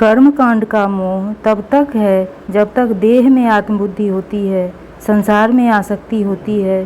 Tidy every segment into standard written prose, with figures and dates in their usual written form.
कर्म कांड का मोह तब तक है जब तक देह में आत्मबुद्धि होती है, संसार में आसक्ति होती है,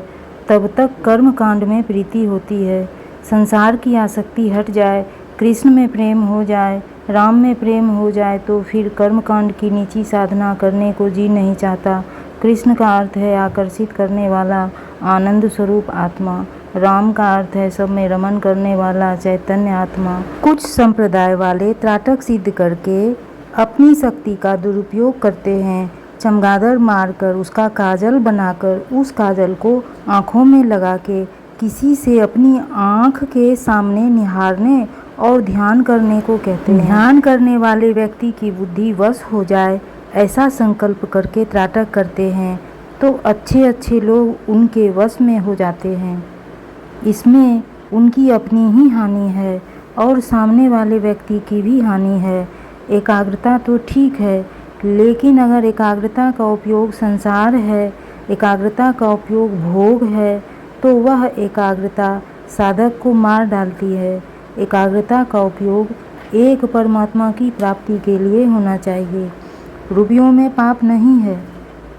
तब तक कर्म कांड में प्रीति होती है। संसार की आसक्ति हट जाए, कृष्ण में प्रेम हो जाए, राम में प्रेम हो जाए तो फिर कर्म कांड की नीची साधना करने को जी नहीं चाहता। कृष्ण का अर्थ है आकर्षित करने वाला आनंद स्वरूप आत्मा। राम का अर्थ है सब में रमन करने वाला चैतन्य आत्मा। कुछ संप्रदाय वाले त्राटक सिद्ध करके अपनी शक्ति का दुरुपयोग करते हैं। चमगादड़ मारकर उसका काजल बनाकर उस काजल को आँखों में लगा के किसी से अपनी आँख के सामने निहारने और ध्यान करने को कहते हैं। ध्यान करने वाले व्यक्ति की बुद्धि वश हो जाए ऐसा संकल्प करके त्राटक करते हैं तो अच्छे अच्छे लोग उनके वश में हो जाते हैं। इसमें उनकी अपनी ही हानि है और सामने वाले व्यक्ति की भी हानि है। एकाग्रता तो ठीक है, लेकिन अगर एकाग्रता का उपयोग संसार है, एकाग्रता का उपयोग भोग है, तो वह एकाग्रता साधक को मार डालती है। एकाग्रता का उपयोग एक परमात्मा की प्राप्ति के लिए होना चाहिए। रुपयों में पाप नहीं है,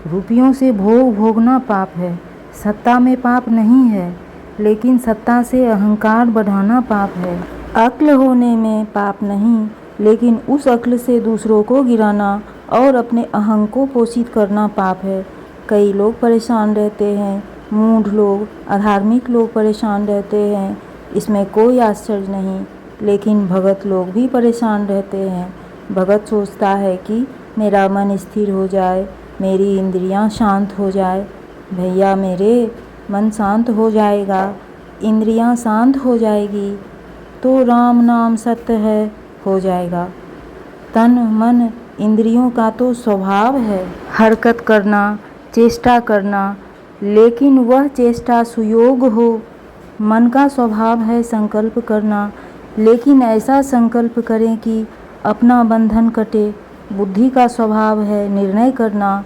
रुपयों से भोग भोगना पाप है। सत्ता में पाप नहीं है, लेकिन सत्ता से अहंकार बढ़ाना पाप है। अक्ल होने में पाप नहीं, लेकिन उस अक्ल से दूसरों को गिराना और अपने अहं को पोषित करना पाप है। कई लोग परेशान रहते हैं, मूढ़ लोग, अधार्मिक लोग परेशान रहते हैं, इसमें कोई आश्चर्य नहीं। लेकिन भगत लोग भी परेशान रहते हैं। भगत सोचता है कि मेरा मन स्थिर हो जाए, मेरी इंद्रियां शांत हो जाए। भैया मेरे, मन शांत हो जाएगा, इंद्रियां शांत हो जाएगी तो राम नाम सत्य है हो जाएगा। तन मन इंद्रियों का तो स्वभाव है हरकत करना, चेष्टा करना, लेकिन वह चेष्टा सुयोग हो। मन का स्वभाव है संकल्प करना, लेकिन ऐसा संकल्प करें कि अपना बंधन कटे। बुद्धि का स्वभाव है निर्णय करना।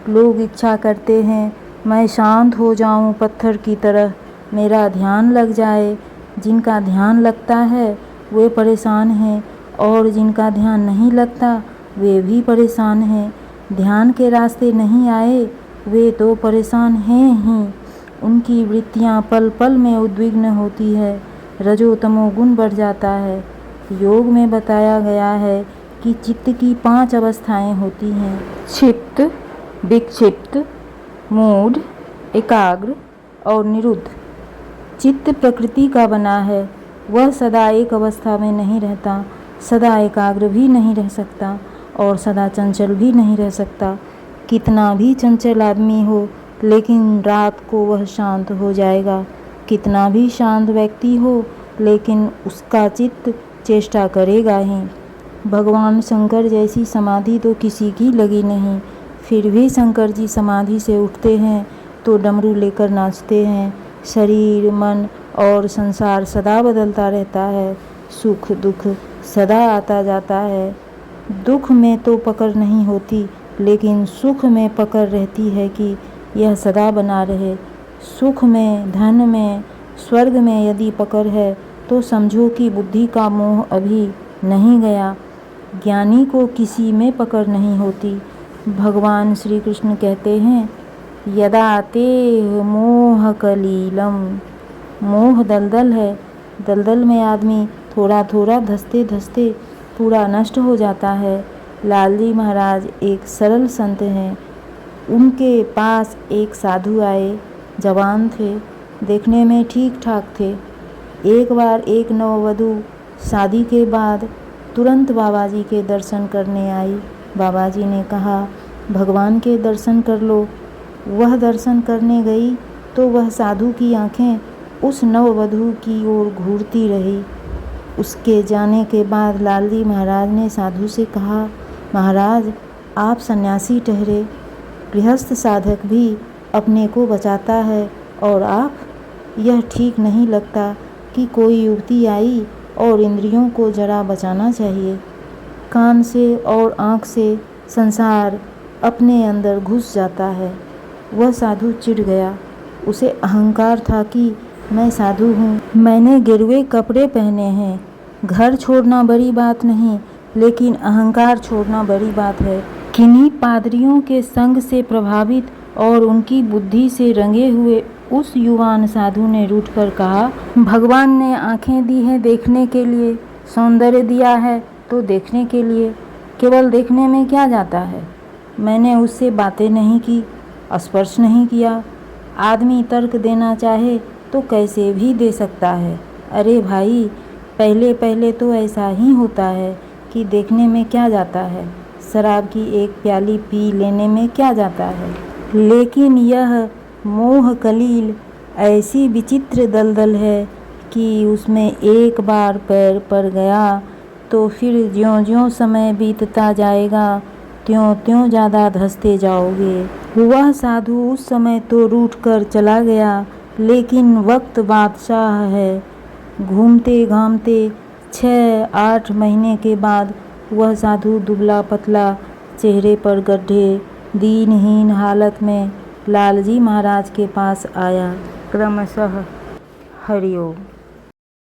लोग इच्छा करते हैं मैं शांत हो जाऊं पत्थर की तरह, मेरा ध्यान लग जाए। जिनका ध्यान लगता है वे परेशान हैं और जिनका ध्यान नहीं लगता वे भी परेशान हैं। ध्यान के रास्ते नहीं आए वे तो परेशान हैं ही। उनकी वृत्तियां पल पल में उद्विग्न होती है, रजो तमो गुण बढ़ जाता है। योग में बताया गया है कि चित्त की 5 अवस्थाएं होती हैं: क्षिप्त, विक्षिप्त, मूढ़, एकाग्र और निरुद्ध। चित्त प्रकृति का बना है, वह सदा एक अवस्था में नहीं रहता, सदा एकाग्र भी नहीं रह सकता और सदा चंचल भी नहीं रह सकता। कितना भी चंचल आदमी हो, लेकिन रात को वह शांत हो जाएगा। कितना भी शांत व्यक्ति हो, लेकिन उसका चित्त चेष्टा करेगा ही। भगवान शंकर जैसी समाधि तो किसी की लगी नहीं, फिर भी शंकर जी समाधि से उठते हैं तो डमरू लेकर नाचते हैं। शरीर, मन और संसार सदा बदलता रहता है। सुख दुख सदा आता जाता है। दुख में तो पकड़ नहीं होती, लेकिन सुख में पकड़ रहती है कि यह सदा बना रहे। सुख में, धन में, स्वर्ग में यदि पकड़ है तो समझो कि बुद्धि का मोह अभी नहीं गया। ज्ञानी को किसी में पकड़ नहीं होती। भगवान श्री कृष्ण कहते हैं यदा ते मोह कलीलम। मोह दलदल है, दलदल में आदमी थोड़ा थोड़ा धंसते धंसते पूरा नष्ट हो जाता है। लाल जी महाराज एक सरल संत हैं। उनके पास एक साधु आए, जवान थे, देखने में ठीक ठाक थे। एक बार एक नववधू शादी के बाद तुरंत बाबा जी के दर्शन करने आई। बाबा जी ने कहा भगवान के दर्शन कर लो। वह दर्शन करने गई तो वह साधु की आंखें उस नववधू की ओर घूरती रही। उसके जाने के बाद लालजी महाराज ने साधु से कहा, महाराज आप सन्यासी ठहरे, गृहस्थ साधक भी अपने को बचाता है और आप, यह ठीक नहीं लगता कि कोई युवती आई और इंद्रियों को जरा बचाना चाहिए। कान से और आँख से संसार अपने अंदर घुस जाता है। वह साधु चिढ़ गया। उसे अहंकार था कि मैं साधु हूँ, मैंने गिरवे कपड़े पहने हैं, घर छोड़ना बड़ी बात नहीं, लेकिन अहंकार छोड़ना बड़ी बात है। किन्हीं पादरियों के संग से प्रभावित और उनकी बुद्धि से रंगे हुए उस युवान साधु ने रूठकर कहा, भगवान ने आंखें दी हैं देखने के लिए, सौंदर्य दिया है तो देखने के लिए, केवल देखने में क्या जाता है। मैंने उससे बातें नहीं की, स्पर्श नहीं किया। आदमी तर्क देना चाहे तो कैसे भी दे सकता है। अरे भाई, पहले पहले तो ऐसा ही होता है कि देखने में क्या जाता है, शराब की एक प्याली पी लेने में क्या जाता है। लेकिन यह मोह कलील ऐसी विचित्र दलदल है कि उसमें एक बार पैर पड़ गया तो फिर ज्यों-ज्यों समय बीतता जाएगा त्यों-त्यों ज़्यादा धंसते जाओगे। वह साधु उस समय तो रूठकर चला गया, लेकिन वक्त बादशाह है। घूमते घामते 6-8 महीने के बाद वह साधु दुबला पतला, चेहरे पर गड्ढे, दीनहीन हालत में लालजी महाराज के पास आया। क्रमशः हरिओम।